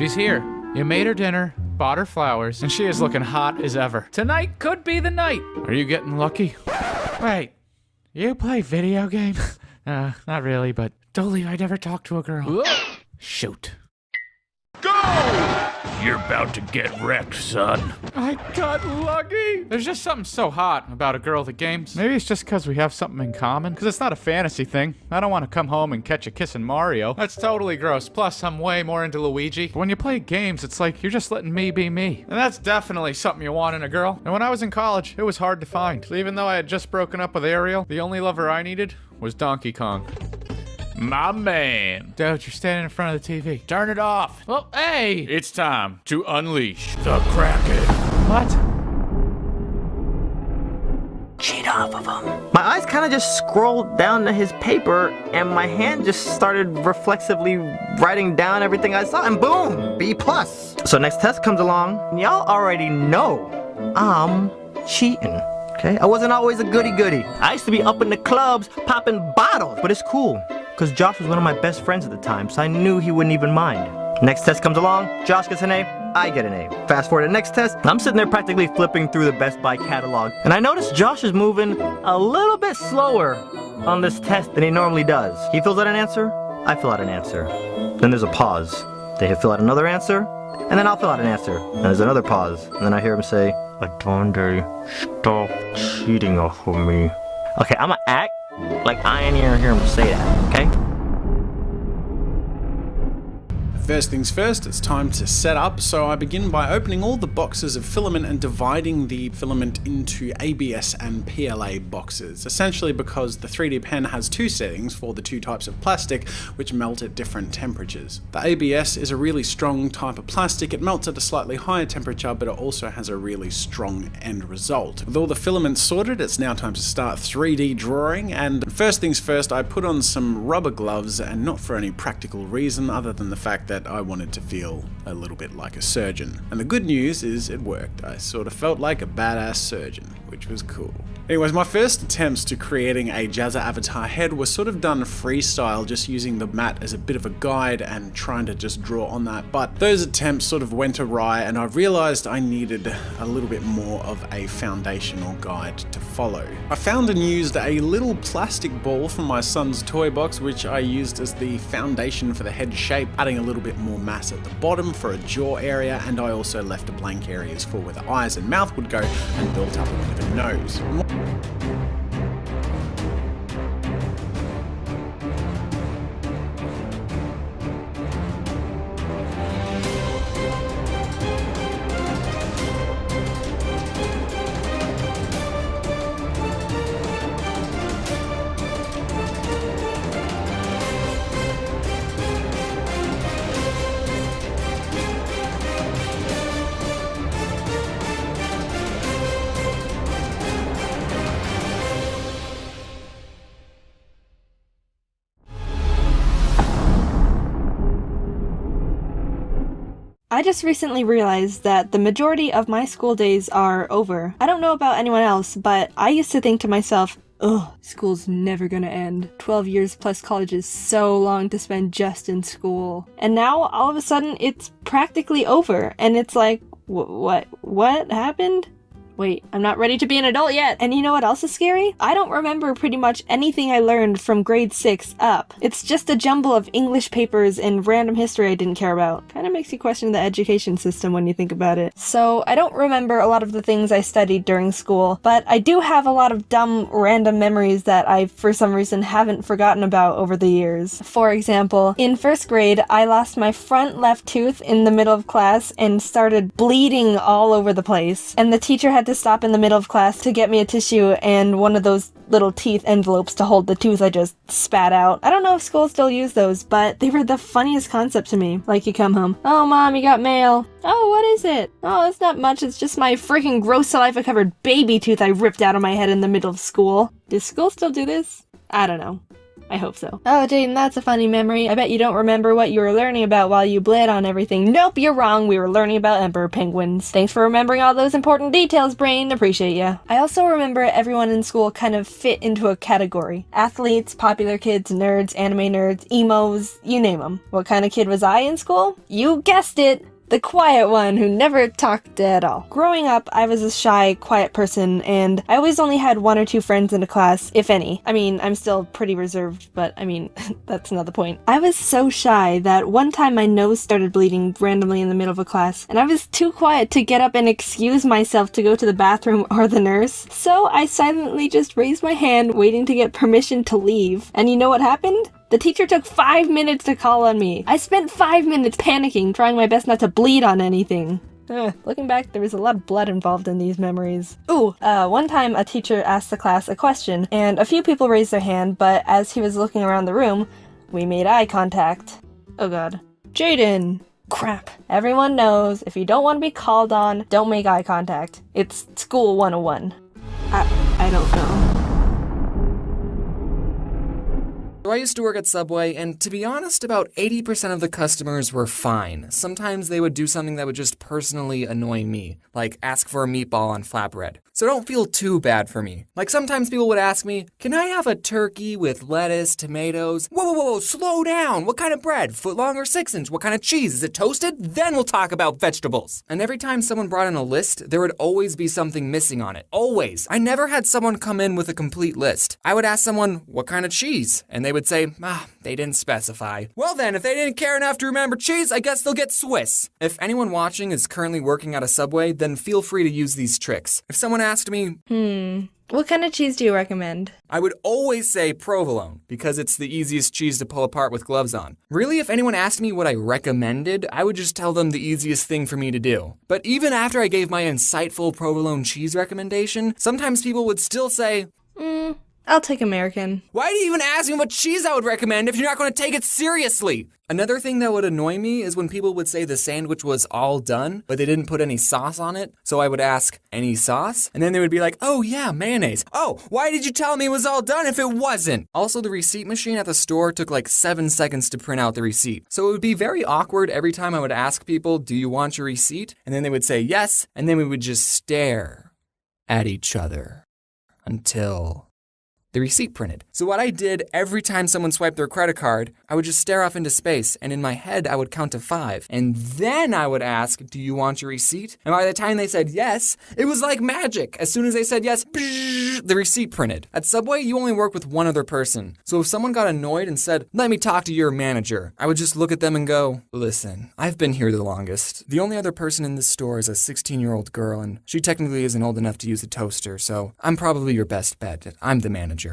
She's here. You made her dinner, bought her flowers, and she is looking hot as ever. Tonight could be the night. Are you getting lucky? Wait, you play video games? Not really, but don't believe I'd ever talk to a girl. Shoot. Go! You're about to get wrecked, son. I got lucky. There's just something so hot about a girl that games. Maybe it's just because we have something in common. Because it's not a fantasy thing. I don't want to come home and catch a kissing Mario. That's totally gross. Plus, I'm way more into Luigi. But when you play games, it's like you're just letting me be me. And that's definitely something you want in a girl. And when I was in college, it was hard to find. So even though I had just broken up with Ariel, the only lover I needed was Donkey Kong. My man. Dude, you're standing in front of the TV. Turn it off. Well, hey. It's time to unleash the Kraken. What? Cheat off of him. My eyes kind of just scrolled down to his paper, and my hand just started reflexively writing down everything I saw, and boom, B+. So next test comes along, and y'all already know I'm cheating. Okay? I wasn't always a goody-goody. I used to be up in the clubs popping bottles, but it's cool. Because Josh was one of my best friends at the time, so I knew he wouldn't even mind. Next test comes along, Josh gets an A, I get an A. Fast forward to the next test, I'm sitting there practically flipping through the Best Buy catalog, and I notice Josh is moving a little bit slower on this test than he normally does. He fills out an answer, I fill out an answer. Then there's a pause. They fill out another answer, and then I'll fill out an answer. And there's another pause, and then I hear him say, Adonde, stop cheating off of me. Okay, I'ma act like I ain't even hear him say that, okay? First things first, it's time to set up, so I begin by opening all the boxes of filament and dividing the filament into ABS and PLA boxes, essentially because the 3D pen has two settings for the two types of plastic which melt at different temperatures. The ABS is a really strong type of plastic, it melts at a slightly higher temperature, but it also has a really strong end result. With all the filaments sorted, it's now time to start 3D drawing, and first things first, I put on some rubber gloves, and not for any practical reason other than the fact that I wanted to feel a little bit like a surgeon. And the good news is it worked. I sort of felt like a badass surgeon, which was cool. Anyways, my first attempts to creating a Jazza avatar head was sort of done freestyle, just using the mat as a bit of a guide and trying to just draw on that. But those attempts sort of went awry, and I realized I needed a little bit more of a foundational guide to follow. I found and used a little plastic ball from my son's toy box, which I used as the foundation for the head shape, adding a little bit more mass at the bottom for a jaw area, and I also left the blank areas for where the eyes and mouth would go and built up a bit of a nose. I just recently realized that the majority of my school days are over. I don't know about anyone else, but I used to think to myself, ugh, school's never gonna end. 12 years plus college is so long to spend just in school. And now, all of a sudden, it's practically over. And it's like, what happened? Wait, I'm not ready to be an adult yet. And you know what else is scary? I don't remember pretty much anything I learned from grade 6 up. It's just a jumble of English papers and random history I didn't care about. Kinda makes you question the education system when you think about it. So I don't remember a lot of the things I studied during school, but I do have a lot of dumb random memories that I, for some reason, haven't forgotten about over the years. For example, in first grade, I lost my front left tooth in the middle of class and started bleeding all over the place. And the teacher had to stop in the middle of class to get me a tissue and one of those little teeth envelopes to hold the tooth I just spat out. I don't know if schools still use those, but they were the funniest concept to me. Like, you come home, oh mom, you got mail. Oh, what is it? Oh, it's not much, it's just my freaking gross saliva-covered baby tooth I ripped out of my head in the middle of school. Does school still do this? I don't know. I hope so. Oh, Jaden, that's a funny memory. I bet you don't remember what you were learning about while you bled on everything. Nope, you're wrong. We were learning about emperor penguins. Thanks for remembering all those important details, brain. Appreciate ya. I also remember everyone in school kind of fit into a category. Athletes, popular kids, nerds, anime nerds, emos, you name them. What kind of kid was I in school? You guessed it! The quiet one who never talked at all. Growing up, I was a shy, quiet person, and I always only had 1 or 2 friends in a class, if any. I mean, I'm still pretty reserved, but I mean, that's another point. I was so shy that one time my nose started bleeding randomly in the middle of a class, and I was too quiet to get up and excuse myself to go to the bathroom or the nurse. So I silently just raised my hand, waiting to get permission to leave. And you know what happened? The teacher took 5 minutes to call on me. I spent 5 minutes panicking, trying my best not to bleed on anything. Looking back, there was a lot of blood involved in these memories. One time a teacher asked the class a question, and a few people raised their hand, but as he was looking around the room, we made eye contact. Oh god. Jaden! Crap. Everyone knows, if you don't want to be called on, don't make eye contact. It's school 101. I don't know. So I used to work at Subway, and to be honest, about 80% of the customers were fine. Sometimes they would do something that would just personally annoy me, like ask for a meatball on flatbread. So don't feel too bad for me. Like sometimes people would ask me, can I have a turkey with lettuce, tomatoes? Whoa, slow down. What kind of bread? Footlong or 6-inch? What kind of cheese? Is it toasted? Then we'll talk about vegetables. And every time someone brought in a list, there would always be something missing on it. Always. I never had someone come in with a complete list. I would ask someone, what kind of cheese? And they would say, they didn't specify. Well then, if they didn't care enough to remember cheese, I guess they'll get Swiss. If anyone watching is currently working at a Subway, then feel free to use these tricks. If someone asked me, What kind of cheese do you recommend? I would always say provolone, because it's the easiest cheese to pull apart with gloves on. Really, if anyone asked me what I recommended, I would just tell them the easiest thing for me to do. But even after I gave my insightful provolone cheese recommendation, sometimes people would still say, I'll take American. why do you even ask me what cheese I would recommend if you're not going to take it seriously? Another thing that would annoy me is when people would say the sandwich was all done, but they didn't put any sauce on it. So I would ask, any sauce? And then they would be like, oh yeah, mayonnaise. Oh, why did you tell me it was all done if it wasn't? Also, the receipt machine at the store took like 7 seconds to print out the receipt. So it would be very awkward every time I would ask people, do you want your receipt? And then they would say yes, and then we would just stare at each other until the receipt printed. So what I did every time someone swiped their credit card, I would just stare off into space, and in my head, I would count to 5. And then I would ask, do you want your receipt? And by the time they said yes, it was like magic. As soon as they said yes, the receipt printed. At Subway, you only work with one other person. So if someone got annoyed and said, let me talk to your manager, I would just look at them and go, listen, I've been here the longest. The only other person in this store is a 16-year-old girl, and she technically isn't old enough to use a toaster, so I'm probably your best bet. I'm the manager.